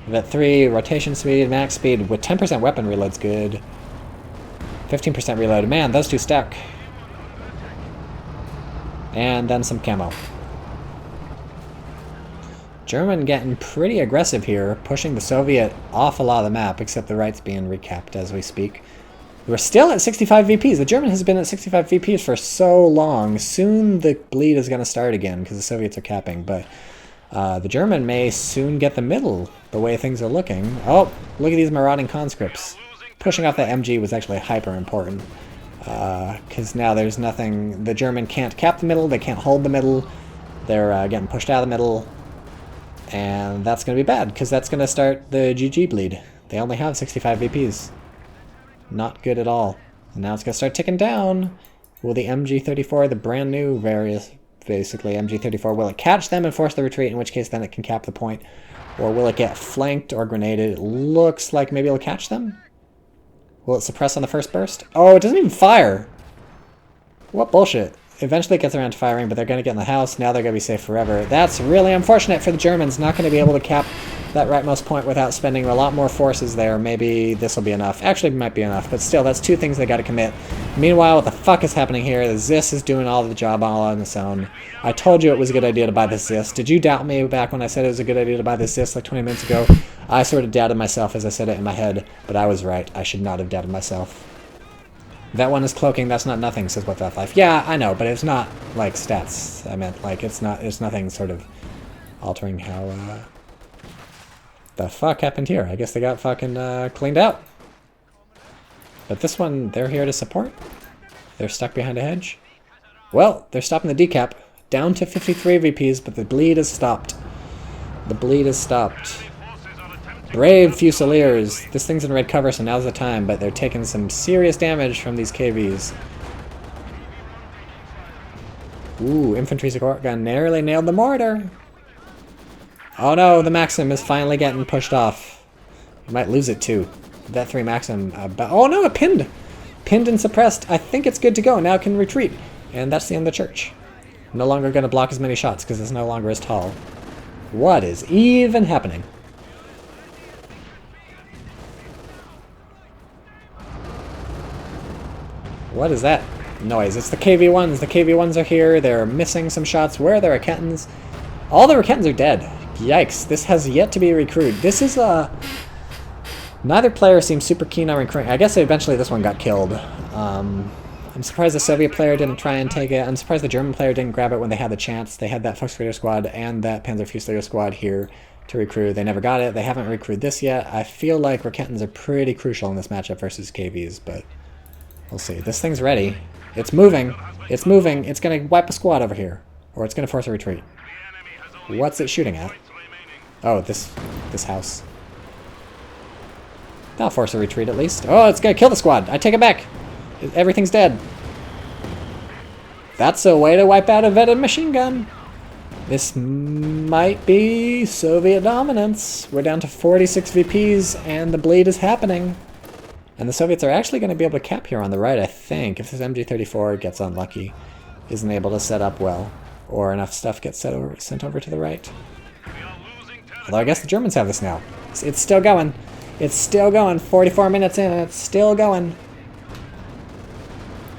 Vet 3, rotation speed, max speed, with 10% weapon reload's good. 15% reload. Man, those two stack. And then some camo. German getting pretty aggressive here, pushing the Soviet off a lot of the map, except the right's being recapped as we speak. We're still at 65 VPs. The German has been at 65 VPs for so long. Soon the bleed is going to start again because the Soviets are capping, but the German may soon get the middle the way things are looking. Oh, look at these marauding conscripts. Pushing off that MG was actually hyper important because now there's nothing. The German can't cap the middle. They can't hold the middle. They're getting pushed out of the middle. And that's going to be bad, because that's going to start the GG bleed. They only have 65 VPs. Not good at all. And now it's going to start ticking down. Will the MG34, the brand new basically MG34, will it catch them and force the retreat, in which case then it can cap the point? Or will it get flanked or grenaded? It looks like maybe it'll catch them. Will it suppress on the first burst? Oh, it doesn't even fire! What bullshit. Eventually it gets around to firing, but they're going to get in the house. Now they're going to be safe forever. That's really unfortunate for the Germans. Not going to be able to cap that rightmost point without spending a lot more forces there. Maybe this will be enough. Actually, it might be enough, but still, that's two things they got to commit. Meanwhile, what the fuck is happening here? The ZIS is doing all the job all on its own. I told you it was a good idea to buy the ZIS. Did you doubt me back when I said it was a good idea to buy the ZIS like 20 minutes ago? I sort of doubted myself as I said it in my head, but I was right. I should not have doubted myself. That one is cloaking, that's not nothing, says What Doth Life. Yeah, I know, but it's not, like, stats. I meant, like, it's nothing sort of altering how, the fuck happened here? I guess they got fucking, cleaned out. But this one, they're here to support? They're stuck behind a hedge? Well, they're stopping the decap. Down to 53 VPs, but the bleed is stopped. The bleed is stopped. Brave Fusiliers. This thing's in red cover, so now's the time, but they're taking some serious damage from these KVs. Ooh, infantry support gun narrowly nailed the mortar. Oh no, the Maxim is finally getting pushed off. You might lose it too. That 3 Maxim, oh no, it pinned! Pinned and suppressed. I think it's good to go. Now it can retreat. And that's the end of the church. No longer going to block as many shots because it's no longer as tall. What is even happening? What is that noise? It's the KV-1s. The KV-1s are here. They're missing some shots. Where are the Raketans? All the Raketans are dead. Yikes. This has yet to be recruited. This is neither player seems super keen on recruiting. I guess eventually this one got killed. I'm surprised the Soviet player didn't try and take it. I'm surprised the German player didn't grab it when they had the chance. They had that Volkskrieger squad and that Panzer Fusilier squad here to recruit. They never got it. They haven't recruited this yet. I feel like Raketans are pretty crucial in this matchup versus KVs, but we'll see. This thing's ready. It's moving. It's moving. It's going to wipe a squad over here. Or it's going to force a retreat. What's it shooting at? Oh, this house. That'll force a retreat at least. Oh, it's going to kill the squad. I take it back. Everything's dead. That's a way to wipe out a vetted machine gun. This might be Soviet dominance. We're down to 46 VPs and the bleed is happening. And the Soviets are actually going to be able to cap here on the right, I think, if this MG34 gets unlucky, isn't able to set up well, or enough stuff gets sent over to the right. Although I guess the Germans have this now. It's still going. It's still going. 44 minutes in, and it's still going.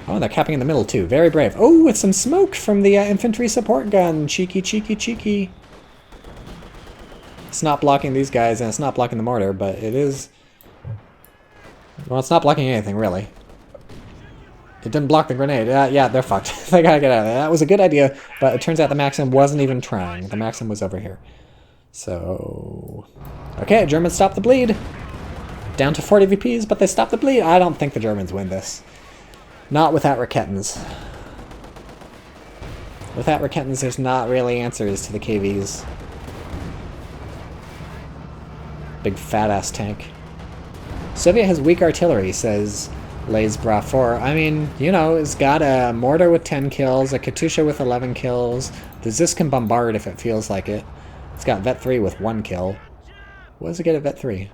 Oh, they're capping in the middle, too. Very brave. Oh, with some smoke from the infantry support gun. Cheeky, cheeky, cheeky. It's not blocking these guys, and it's not blocking the mortar, but it is... Well, it's not blocking anything, really. It didn't block the grenade. Yeah, they're fucked. They gotta get out of there. That was a good idea, but it turns out the Maxim wasn't even trying. The Maxim was over here. So... Okay, Germans stopped the bleed. Down to 40 VPs, but they stopped the bleed. I don't think the Germans win this. Not without Raketans. Without Raketans, there's not really answers to the KVs. Big fat-ass tank. Soviet has weak artillery, says Lazebra 4. I mean, you know, it's got a mortar with 10 kills, a Katyusha with 11 kills. The Zis can bombard if it feels like it. It's got Vet 3 with 1 kill. What does it get at Vet 3?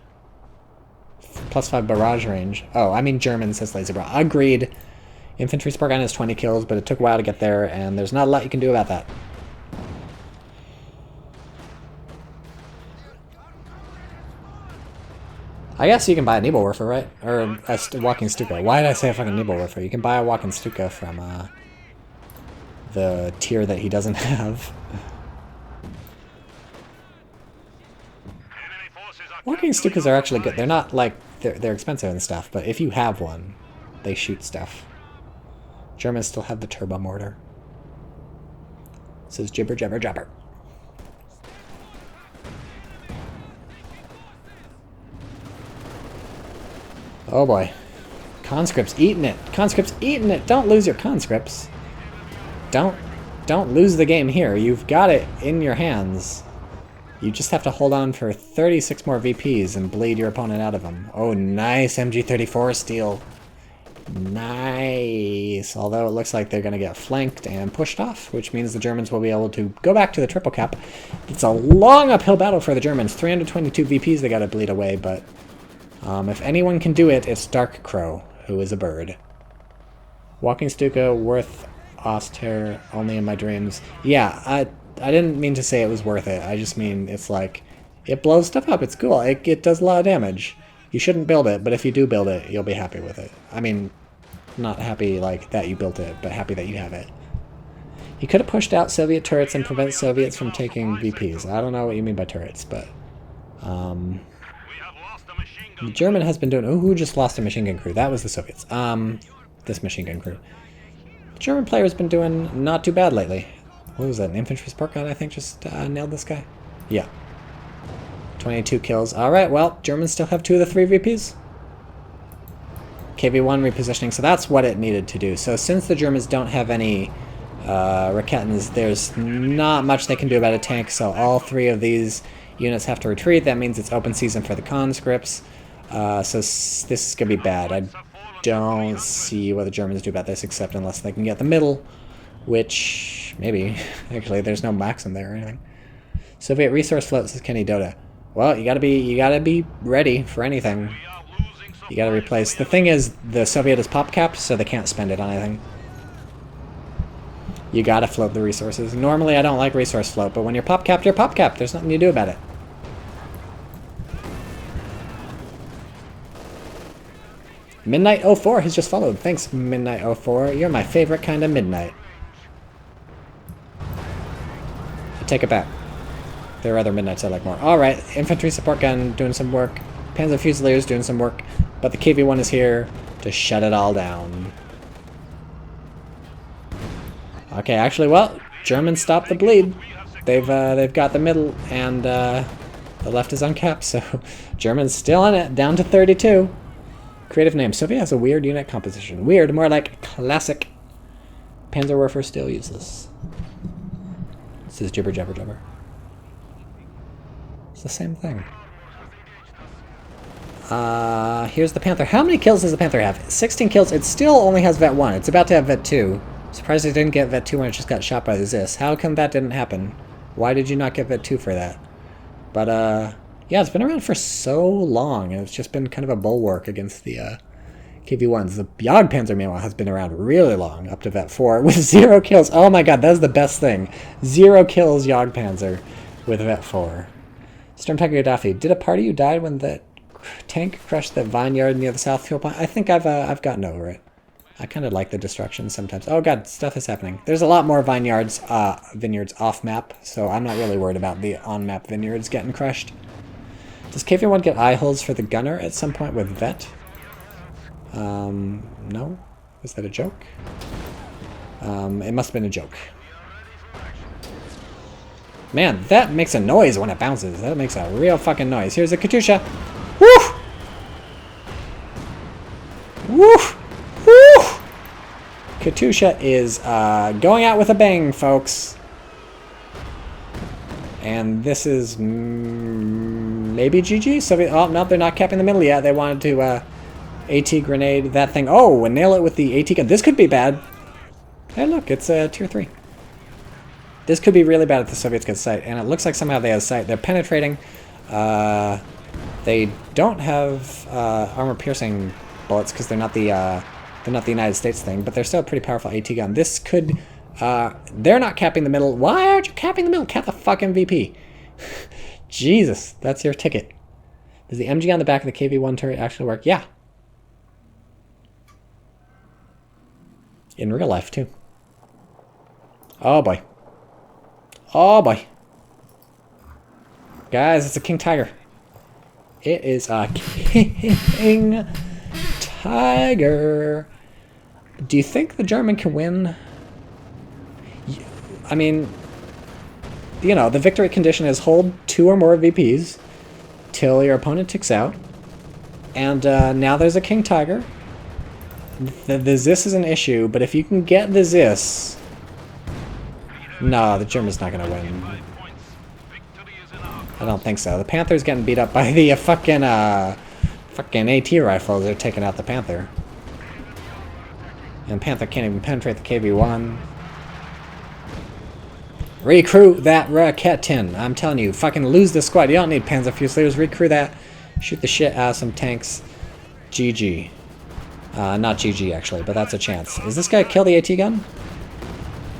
+5 barrage range. Oh, I mean German, says Lazebra. Agreed. Infantry support gun has 20 kills, but it took a while to get there, and there's not a lot you can do about that. I guess you can buy a Nebelwerfer, right? Or a walking Stuka. Why did I say a fucking Nebelwerfer? You can buy a walking Stuka from the tier that he doesn't have. Walking Stukas are actually good. They're not like they're expensive and stuff, but if you have one, they shoot stuff. Germans still have the turbo mortar. It says jibber jabber jabber. Oh boy. Conscripts eating it. Conscripts eating it. Don't lose your conscripts. Don't lose the game here. You've got it in your hands. You just have to hold on for 36 more VPs and bleed your opponent out of them. Oh, nice MG34 steal. Nice. Although it looks like they're going to get flanked and pushed off, which means the Germans will be able to go back to the triple cap. It's a long uphill battle for the Germans. 322 VPs they got to bleed away, but if anyone can do it, it's Dark Crow, who is a bird. Walking Stuka, worth Oster, only in my dreams. Yeah, I didn't mean to say it was worth it. I just mean it's like, it blows stuff up. It's cool. It does a lot of damage. You shouldn't build it, but if you do build it, you'll be happy with it. I mean, not happy like that you built it, but happy that you have it. You could have pushed out Soviet turrets and prevent Soviets from taking VPs. I don't know what you mean by turrets, but the German has been doing... Oh, who just lost a machine gun crew? That was the Soviets. This machine gun crew. The German player has been doing not too bad lately. What was that? An infantry support gun, I think, just nailed this guy? Yeah. 22 kills. Alright, well, Germans still have 2 of the 3 VPs. KV-1 repositioning, so that's what it needed to do. So since the Germans don't have any Raketens, there's not much they can do about a tank, so all 3 of these units have to retreat. That means it's open season for the conscripts. So this is going to be bad. I don't see what the Germans do about this, except unless they can get the middle, which maybe. Actually, there's no maxim there or anything. Soviet resource float, says Kenny Dota. Well, you gotta be ready for anything. You gotta replace. The thing is, the Soviet is pop capped, so they can't spend it on anything. You gotta float the resources. Normally, I don't like resource float, but when you're pop capped, you're pop capped. There's nothing you do about it. Midnight 04 has just followed. Thanks, Midnight 04. You're my favorite kind of midnight. I take it back. There are other midnights I like more. Alright, infantry support gun doing some work. Panzer Fusiliers doing some work. But the KV-1 is here to shut it all down. Okay, actually, well, Germans stopped the bleed. They've got the middle, and the left is uncapped, so Germans still in it, down to 32. Creative name. Soviet has a weird unit composition. Weird, more like classic. Panzerwerfer still useless. This is jibber jabber jabber. It's the same thing. Here's the Panther. How many kills does the Panther have? 16 kills. It still only has Vet 1. It's about to have Vet 2. Surprised it didn't get Vet 2 when it just got shot by the Zis. How come that didn't happen? Why did you not get Vet 2 for that? But, yeah, it's been around for so long, and it's just been kind of a bulwark against the KV-1s. The Jagdpanzer, meanwhile, has been around really long, up to Vet 4, with 0 kills. Oh my god, that is the best thing. 0 kills Jagdpanzer with Vet 4. Storm Tiger Gaddafi, did a part of you die when the tank crushed the vineyard near the south fuel plant? I think I've gotten over it. I kind of like the destruction sometimes. Oh god, stuff is happening. There's a lot more vineyards off-map, so I'm not really worried about the on-map vineyards getting crushed. Does KV-1 get eye holes for the gunner at some point with Vet? No? Was that a joke? It must have been a joke. Man, that makes a noise when it bounces. That makes a real fucking noise. Here's a Katyusha. Woo! Woo! Woo! Katyusha is going out with a bang, folks. And this is Maybe GG. Soviet. Oh, no, they're not capping the middle yet. They wanted to AT grenade that thing. Oh, and nail it with the AT gun. This could be bad. Hey, look, it's tier 3. This could be really bad if the Soviets get sight. And it looks like somehow they have sight. They're penetrating. They don't have armor-piercing bullets because they're not the United States thing, but they're still a pretty powerful AT gun. This could... they're not capping the middle. Why aren't you capping the middle? Cap the fucking VP. Jesus, that's your ticket. Does the MG on the back of the KV-1 turret actually work? Yeah. In real life, too. Oh, boy. Oh, boy. Guys, it's a King Tiger. It is a King Tiger. Do you think the German can win? I mean, you know, the victory condition is hold 2 or more VPs till your opponent ticks out. And now there's a King Tiger. The Zis is an issue, but if you can get the Zis... No, the German's not going to win. I don't think so. The Panther's getting beat up by the fucking AT rifles. They're taking out the Panther. And Panther can't even penetrate the KV-1. Recruit that Raketin. I'm telling you, fucking lose the squad. You don't need Panzer Fusiliers. Recruit that. Shoot the shit out of some tanks. GG. Not GG, actually, but that's a chance. Is this guy kill the AT gun?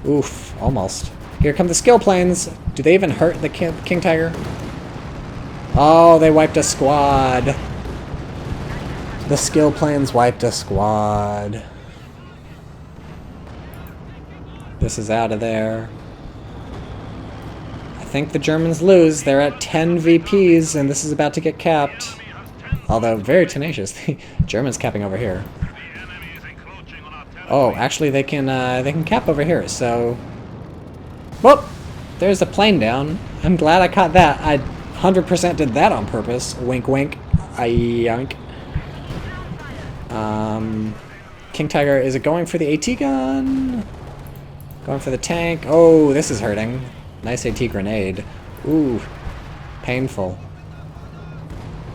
Oof, almost. Here come the skill planes. Do they even hurt the King Tiger? Oh, they wiped a squad. The skill planes wiped a squad. This is out of there. I think the Germans lose. They're at 10 VPs, and this is about to get capped. Although, very tenacious. The Germans capping over here. Oh, actually, they can cap over here, so... Whoop! There's a plane down. I'm glad I caught that. I 100% did that on purpose. Wink, wink. Yank. King Tiger, is it going for the AT gun? Going for the tank. Oh, this is hurting. Nice AT grenade. Ooh. Painful.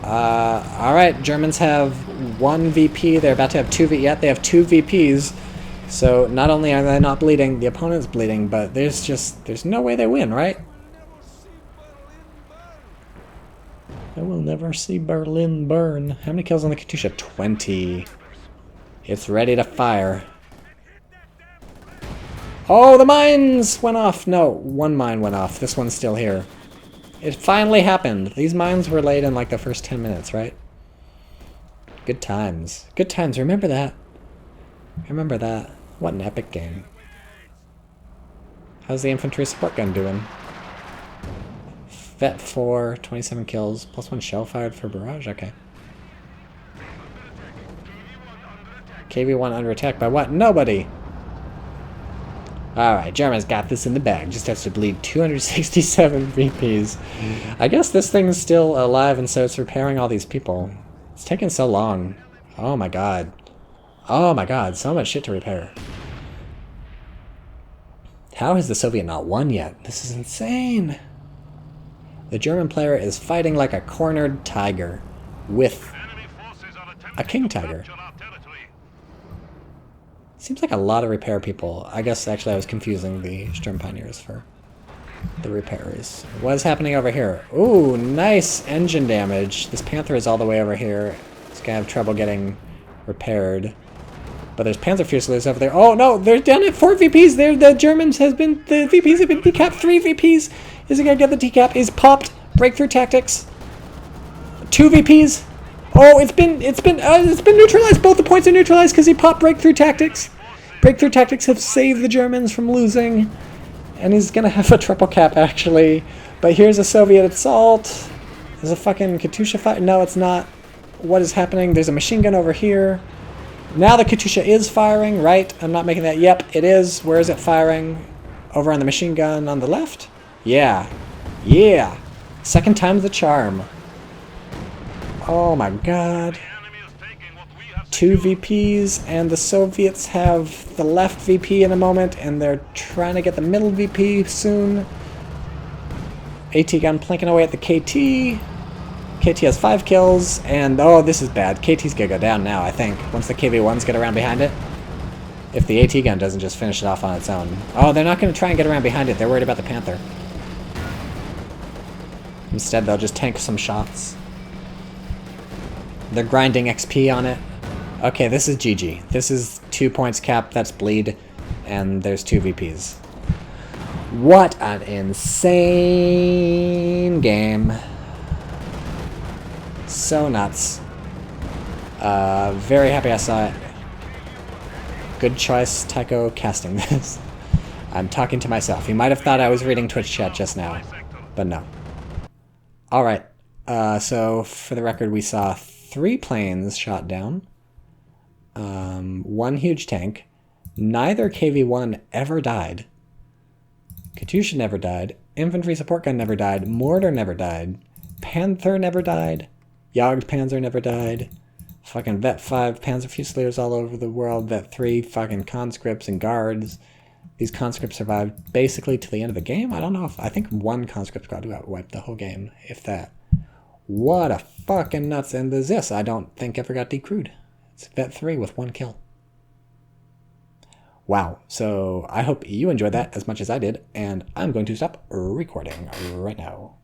Alright, Germans have 1 VP. They're about to have 2 Yet they have 2 VPs. So not only are they not bleeding, the opponent's bleeding, but there's no way they win, right? I will never see Berlin burn. How many kills on the Katyusha? 20. It's ready to fire. Oh, the mines went off. No, 1 mine went off. This one's still here. It finally happened. These mines were laid in like the first 10 minutes, right? Good times. Good times. Remember that. Remember that. What an epic game. How's the infantry support gun doing? Vet 4, 27 kills, +1 shell fired for barrage. Okay. KV-1 under attack by what? Nobody! Alright, Germans got this in the bag. Just has to bleed 267 VPs. I guess this thing's still alive, and so it's repairing all these people. It's taking so long. Oh my god. Oh my god, so much shit to repair. How has the Soviet not won yet? This is insane. The German player is fighting like a cornered tiger with a King Tiger. Seems like a lot of repair people. I guess actually I was confusing the Sturm Pioneers for the repairers. What is happening over here? Ooh, nice engine damage. This Panther is all the way over here. It's gonna have trouble getting repaired. But there's Panzer Fusiliers over there. Oh no, they're down at 4 VPs. The Germans the VPs have been decapped. 3 VPs. Is it gonna get the decap? Is popped. Breakthrough tactics. 2 VPs. Oh, it's been neutralized. Both the points are neutralized because he popped breakthrough tactics. Breakthrough tactics have saved the Germans from losing. And he's gonna have a triple cap actually. But here's a Soviet assault. There's a fucking Katyusha fight. No, it's not. What is happening? There's a machine gun over here. Now the Katyusha is firing, right? I'm not making that. Yep, it is. Where is it firing? Over on the machine gun on the left? Yeah. Yeah. Second time's the charm. Oh my god. 2 VPs, and the Soviets have the left VP in a moment, and they're trying to get the middle VP soon. AT gun planking away at the KT. KT has 5 kills, and oh, this is bad. KT's gonna go down now, I think, once the KV-1s get around behind it. If the AT gun doesn't just finish it off on its own. Oh, they're not gonna try and get around behind it. They're worried about the Panther. Instead, they'll just tank some shots. They're grinding XP on it. Okay, this is GG. This is 2 points cap, that's bleed, and there's 2 VPs. What an insane game. So nuts. Very happy I saw it. Good choice, Tycho, casting this. I'm talking to myself. You might have thought I was reading Twitch chat just now, but no. Alright, so for the record, we saw 3 planes shot down. 1 huge tank. Neither KV-1 ever died. Katyusha never died. Infantry support gun never died. Mortar never died. Panther never died. Jagdpanzer never died. Fucking Vet 5 Panzer Fusiliers all over the world. Vet 3 fucking conscripts and guards. These conscripts survived basically to the end of the game. I don't know if... I think 1 conscript got wiped the whole game, if that. What a fucking nuts end is this? I don't think ever got decrewed. It's Vet 3 with 1 kill. Wow. So I hope you enjoyed that as much as I did, and I'm going to stop recording right now.